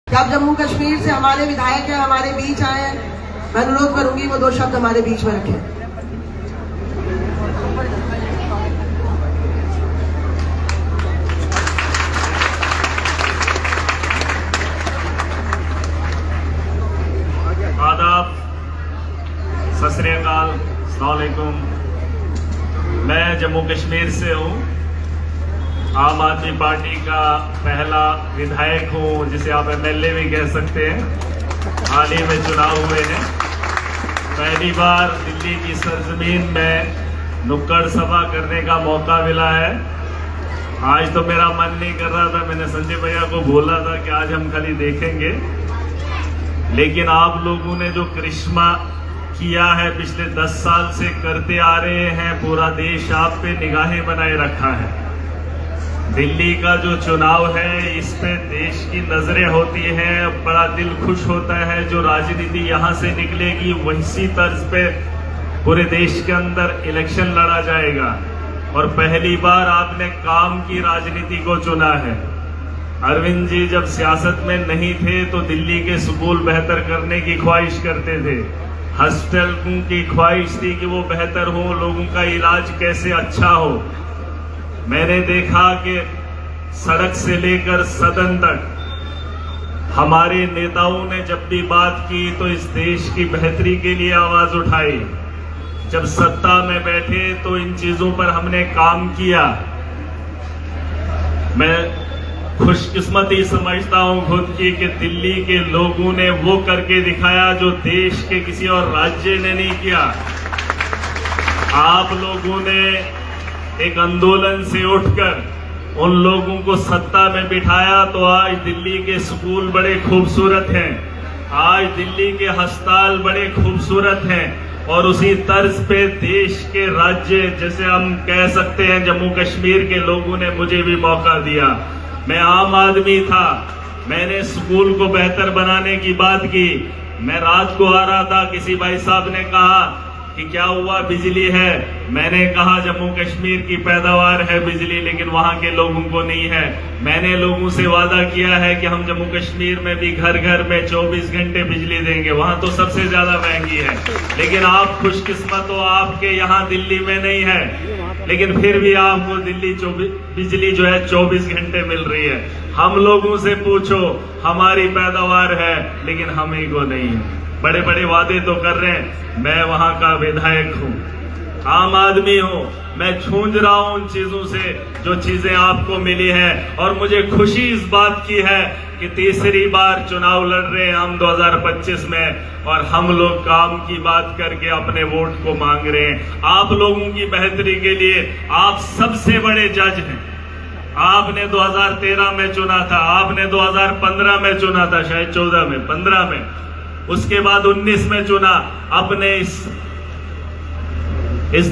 जब जम्मू कश्मीर से हमारे विधायक हैं हमारे बीच आए हैं, मैं अनुरोध करूंगी वो दो शब्द हमारे बीच में रखें। आदाब, सत श्री अकाल, अस्सलाम वालेकुम। मैं जम्मू कश्मीर से हूँ, आम आदमी पार्टी का पहला विधायक हूँ, जिसे आप एमएलए भी कह सकते हैं। हाल ही में चुनाव हुए हैं। पहली बार दिल्ली की सरजमीन में नुक्कड़ सभा करने का मौका मिला है। आज तो मेरा मन नहीं कर रहा था, मैंने संजय भैया को बोला था कि आज हम खाली देखेंगे, लेकिन आप लोगों ने जो करिश्मा किया है पिछले 10 साल से करते आ रहे हैं, पूरा देश आप पे निगाहें बनाए रखा है। दिल्ली का जो चुनाव है इस पे देश की नजरें होती हैं, बड़ा दिल खुश होता है। जो राजनीति यहाँ से निकलेगी वैसी तर्ज पे पूरे देश के अंदर इलेक्शन लड़ा जाएगा। और पहली बार आपने काम की राजनीति को चुना है। अरविंद जी जब सियासत में नहीं थे तो दिल्ली के स्कूल बेहतर करने की ख्वाहिश करते थे, हॉस्टल की ख्वाहिश थी कि वो बेहतर हो, लोगों का इलाज कैसे अच्छा हो। मैंने देखा कि सड़क से लेकर सदन तक हमारे नेताओं ने जब भी बात की तो इस देश की बेहतरी के लिए आवाज उठाई। जब सत्ता में बैठे तो इन चीजों पर हमने काम किया। मैं खुशकिस्मती समझता हूं खुद की कि दिल्ली के लोगों ने वो करके दिखाया जो देश के किसी और राज्य ने नहीं किया। आप लोगों ने एक आंदोलन से उठकर उन लोगों को सत्ता में बिठाया, तो आज दिल्ली के स्कूल बड़े खूबसूरत हैं, आज दिल्ली के अस्पताल बड़े खूबसूरत हैं। और उसी तर्ज पे देश के राज्य, जैसे हम कह सकते हैं जम्मू कश्मीर के लोगों ने मुझे भी मौका दिया। मैं आम आदमी था, मैंने स्कूल को बेहतर बनाने की बात की। मैं रात को आ रहा था, किसी भाई साहब ने कहा कि क्या हुआ, बिजली है। मैंने कहा जम्मू कश्मीर की पैदावार है बिजली, लेकिन वहां के लोगों को नहीं है। मैंने लोगों से वादा किया है कि हम जम्मू कश्मीर में भी घर घर में 24 घंटे बिजली देंगे। वहां तो सबसे ज्यादा महंगी है, लेकिन आप खुशकिस्मत हो, आपके यहाँ दिल्ली में नहीं है, लेकिन फिर भी आपको दिल्ली बिजली जो है 24 घंटे मिल रही है। हम लोगों से पूछो, हमारी पैदावार है लेकिन हमें को नहीं है। बड़े बड़े वादे तो कर रहे हैं। मैं वहां का विधायक हूं, आम आदमी हूं, मैं छूंझ रहा हूं उन चीजों से जो चीजें आपको मिली हैं। और मुझे खुशी इस बात की है कि तीसरी बार चुनाव लड़ रहे हैं हम 2025 में, और हम लोग काम की बात करके अपने वोट को मांग रहे हैं। आप लोगों की बेहतरी के लिए आप सबसे बड़े जज हैं। आपने 2013 में चुना था, आपने 2015 में चुना था, शायद 14 में, 15 में, उसके बाद 19 में चुना। अपने इस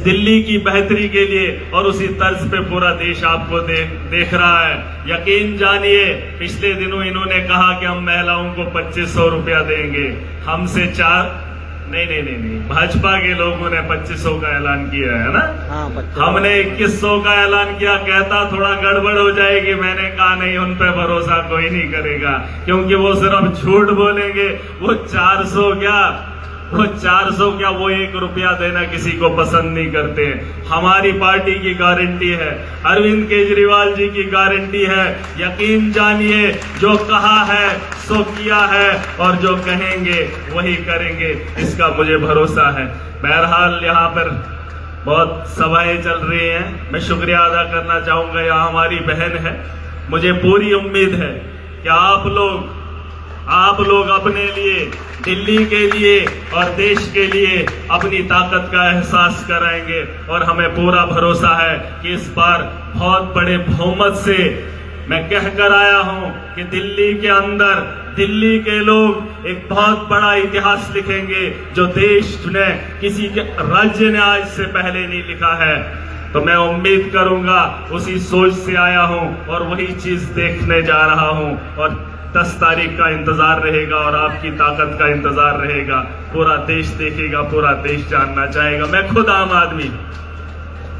दिल्ली की बेहतरी के लिए, और उसी तर्ज पे पूरा देश आपको देख रहा है। यकीन जानिए, पिछले दिनों इन्होंने कहा कि हम महिलाओं को 2500 रुपया देंगे, हमसे नहीं, भाजपा के लोगों ने 2500 का ऐलान किया है ना। हमने 2100 का ऐलान किया। कहता थोड़ा गड़बड़ हो जाएगी, मैंने कहा नहीं, उन पे भरोसा कोई नहीं करेगा, क्योंकि वो सिर्फ झूठ बोलेंगे। वो 400 क्या, वो 1 रुपया देना किसी को पसंद नहीं करते। हमारी पार्टी की गारंटी है, अरविंद केजरीवाल जी की गारंटी है। यकीन जानिए, जो कहा है सो किया है, और जो कहेंगे वही करेंगे, इसका मुझे भरोसा है। बहरहाल यहाँ पर बहुत सभाएं चल रही हैं, मैं शुक्रिया अदा करना चाहूंगा। यहाँ हमारी बहन है, मुझे पूरी उम्मीद है कि आप लोग अपने लिए, दिल्ली के लिए और देश के लिए अपनी ताकत का एहसास कराएंगे। और हमें पूरा भरोसा है कि इस बार बहुत बड़े बहुमत से मैं कह कर आया हूं कि दिल्ली के अंदर दिल्ली के लोग एक बहुत बड़ा इतिहास लिखेंगे, जो देश ने, किसी के राज्य ने आज से पहले नहीं लिखा है। तो मैं उम्मीद करूंगा, उसी सोच से आया हूं और वही चीज देखने जा रहा हूं। और 10 तारीख का इंतजार रहेगा और आपकी ताकत का इंतजार रहेगा। पूरा देश देखेगा, पूरा देश जानना चाहेगा। मैं खुद आम आदमी,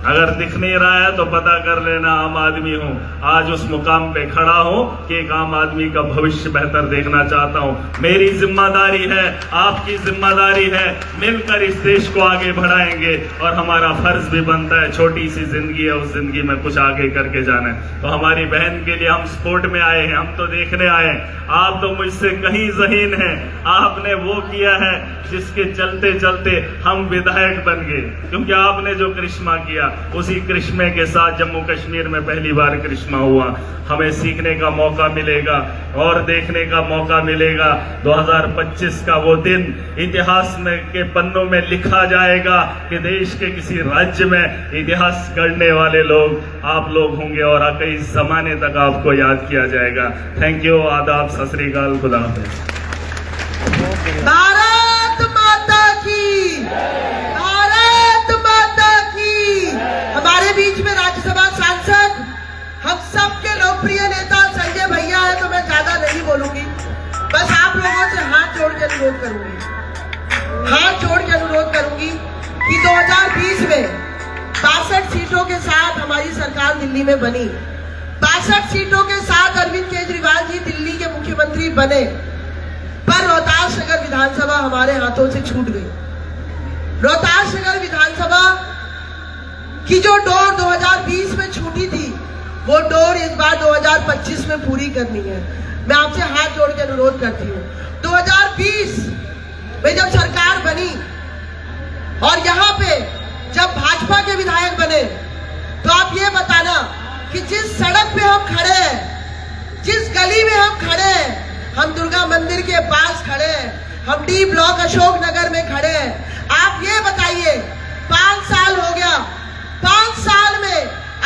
अगर दिख नहीं रहा है तो पता कर लेना, आम आदमी हूँ। आज उस मुकाम पे खड़ा हूँ कि एक आम आदमी का भविष्य बेहतर देखना चाहता हूँ। मेरी जिम्मेदारी है, आपकी जिम्मेदारी है, मिलकर इस देश को आगे बढ़ाएंगे और हमारा फर्ज भी बनता है, छोटी सी जिंदगी है, उस जिंदगी में कुछ आगे करके जाना है। तो हमारी बहन के लिए हम सपोर्ट में आए हैं, हम तो देखने आए हैं। आप तो मुझसे कहीं ज़हीन हैं, आपने वो किया है जिसके चलते चलते हम विधायक बन गए, क्योंकि आपने जो करिश्मा किया उसी करिश्मे के साथ जम्मू कश्मीर में पहली बार करिश्मा हुआ। हमें सीखने का मौका मिलेगा और देखने का मौका मिलेगा। 2025 का वो दिन इतिहास में के पन्नों में लिखा जाएगा कि देश के किसी राज्य में इतिहास गढ़ने वाले लोग आप लोग होंगे और कई जमाने तक आपको याद किया जाएगा। थैंक यू, आदाब, सत श्री अकाल, खुदा हाफिज। भारत माता की, भारत माता की। हमारे बीच में राज्यसभा सांसद, हम सबके लोकप्रिय नेता संजय भैया है, तो मैं ज्यादा नहीं बोलूंगी, बस आप लोगों से हाथ जोड़ के अनुरोध करूंगी, हाथ जोड़ के अनुरोध करूंगी कि 2020 में 62 सीटों के साथ हमारी सरकार दिल्ली में बनी। 62 सीटों के साथ अरविंद केजरीवाल जी दिल्ली के मुख्यमंत्री बने, पर रोहतास नगर विधानसभा हमारे हाथों से छूट गई। रोहतास नगर विधानसभा की जो डोर 2020 में छूटी थी, वो डोर इस बार 2025 में पूरी करनी है। मैं आपसे हाथ जोड़ के अनुरोध करती हूँ, 2020 में जब सरकार बनी और यहाँ पे जब भाजपा के विधायक बने, तो आप ये बताना कि जिस सड़क पे हम खड़े हैं, जिस गली में हम खड़े हैं, हम दुर्गा मंदिर के पास खड़े हैं, हम डी ब्लॉक अशोक नगर में खड़े हैं। आप ये बताइए, 5 साल हो गया, 5 साल में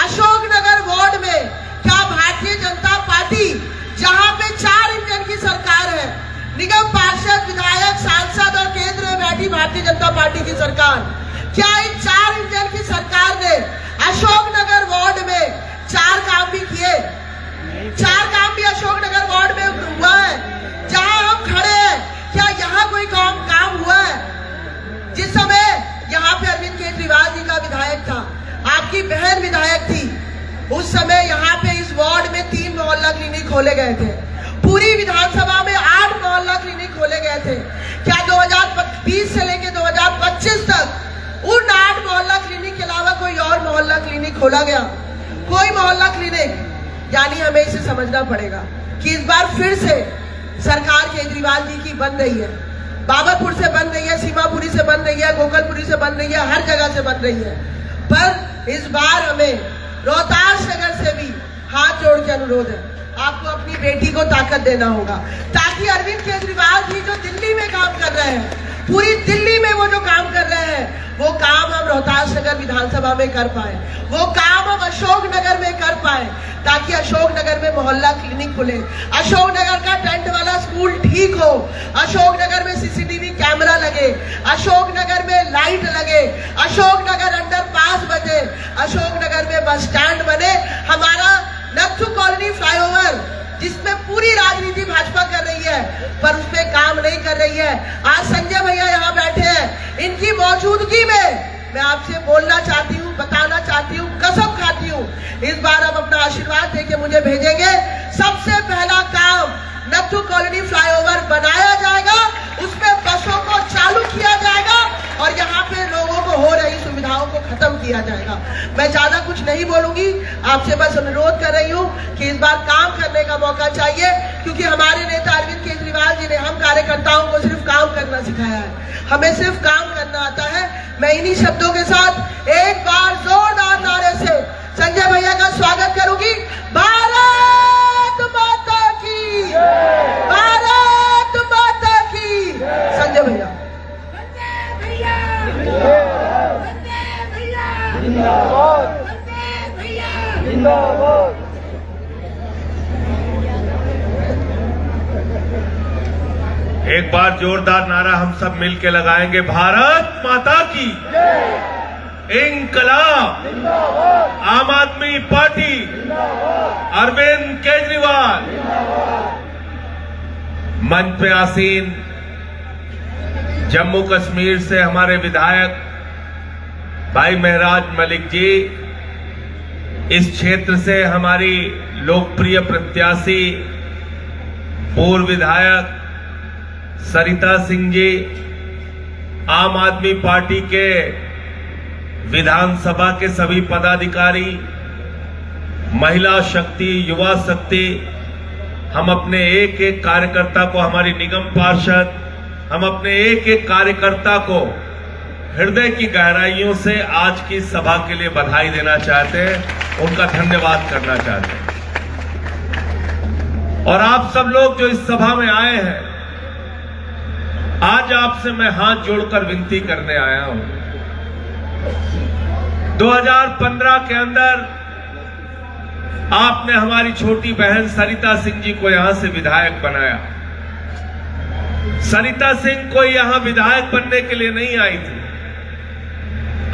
अशोक नगर वार्ड में क्या भारतीय जनता पार्टी, जहां पे 4 इंजन की सरकार है, निगम पार्षद, विधायक, सांसद और केंद्र में बैठी भारतीय जनता पार्टी की सरकार, क्या इन 4 इंजन की सरकार ने अशोक नगर वार्ड में 4 काम भी किए? 4 काम भी अशोक नगर वार्ड में हुआ है जहां हम खड़े हैं? क्या यहाँ कोई काम हुआ है? जिस समय यहाँ पे अरविंद केजरीवाल जी का विधायक था, आपकी बहन विधायक थी, उस समय यहाँ पे इस वार्ड में 3 मोहल्ला क्लिनिक खोले गए थे। पूरी विधानसभा में 8 मोहल्ला क्लिनिक खोले गए थे। क्या 2020 से लेकर 2025 तक उन 8 मोहल्ला क्लिनिक के अलावा कोई और मोहल्ला क्लिनिक खोला गया? कोई मोहल्ला क्लिनिक? यानी हमें इसे समझना पड़ेगा कि इस बार फिर से सरकार केजरीवाल जी की बन रही है। बाबरपुर से बन रही है, सीमापुरी से बन रही है, गोकलपुरी से बन रही है, हर जगह से बन रही है। पर इस बार हमें रोहतास नगर से भी हाथ जोड़ के अनुरोध है, आपको अपनी बेटी को ताकत देना होगा, ताकि अरविंद केजरीवाल जी जो दिल्ली में काम कर रहे हैं, पूरी दिल्ली में वो जो काम कर रहे हैं, वो काम हम रोहतास नगर विधानसभा में कर पाए, वो काम हम अशोक नगर में कर पाए, ताकि अशोक नगर में मोहल्ला क्लिनिक खुले, अशोक नगर का टेंट वाला स्कूल ठीक हो, अशोक नगर में सीसीटीवी कैमरा लगे, अशोक नगर में लाइट लगे, अशोक नगर अंडरपास बने, अशोक नगर में बस स्टैंड बने। हमारा नथु कॉलोनी फ्लाईओवर, जिसमें पूरी राजनीति भाजपा कर रही है, पर उसमें काम नहीं कर रही है। आज संजय भैया यहाँ बैठे हैं, इनकी मौजूदगी में मैं आपसे बोलना चाहती हूँ, बताना चाहती हूँ, कसम खाती हूँ, इस बार आप अपना आशीर्वाद देके मुझे भेजेंगे। सबसे पहला काम नथु कॉलोनी फ्लाईओवर बनाया जाएगा, उसमें बसों को चालू किया जाएगा और यहाँ पे लोगों को हो रही सुविधाओं को खत्म किया जाएगा। मैं ज्यादा कुछ नहीं बोलूंगी, आपसे बस अनुरोध कर रही हूँ कि इस बार काम करने का मौका चाहिए, क्योंकि हमारे नेता अरविंद केजरीवाल जी ने हम कार्यकर्ताओं को सिर्फ काम करना सिखाया है, हमें सिर्फ काम करना आता है। मैं इन्हीं शब्दों के साथ एक बार जोरदार नारे से संजय भैया का स्वागत करूंगी। भारत माता की, भारत माता की। संजय भैया, एक बार जोरदार नारा हम सब मिलके लगाएंगे, भारत माता की, इंकलाब, आम आदमी पार्टी, अरविंद केजरीवाल। मंच पे आसीन जम्मू कश्मीर से हमारे विधायक भाई महराज मलिक जी, इस क्षेत्र से हमारी लोकप्रिय प्रत्याशी पूर्व विधायक सरिता सिंह जी, आम आदमी पार्टी के विधानसभा के सभी पदाधिकारी, महिला शक्ति, युवा शक्ति, हम अपने एक एक कार्यकर्ता को, हमारी निगम पार्षद, हम अपने एक एक कार्यकर्ता को हृदय की गहराइयों से आज की सभा के लिए बधाई देना चाहते हैं, उनका धन्यवाद करना चाहते हैं। और आप सब लोग जो इस सभा में आए हैं, आज आपसे मैं हाथ जोड़कर विनती करने आया हूं। 2015 के अंदर आपने हमारी छोटी बहन सरिता सिंह जी को यहां से विधायक बनाया। सरिता सिंह कोई यहां विधायक बनने के लिए नहीं आई थी।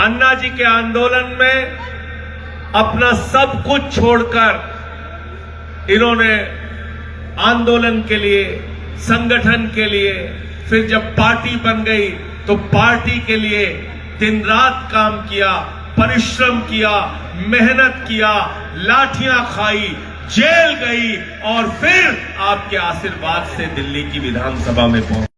अन्ना जी के आंदोलन में अपना सब कुछ छोड़कर इन्होंने आंदोलन के लिए, संगठन के लिए, फिर जब पार्टी बन गई तो पार्टी के लिए दिन रात काम किया, परिश्रम किया, मेहनत किया, लाठियां खाई, जेल गई और फिर आपके आशीर्वाद से दिल्ली की विधानसभा में पहुंची।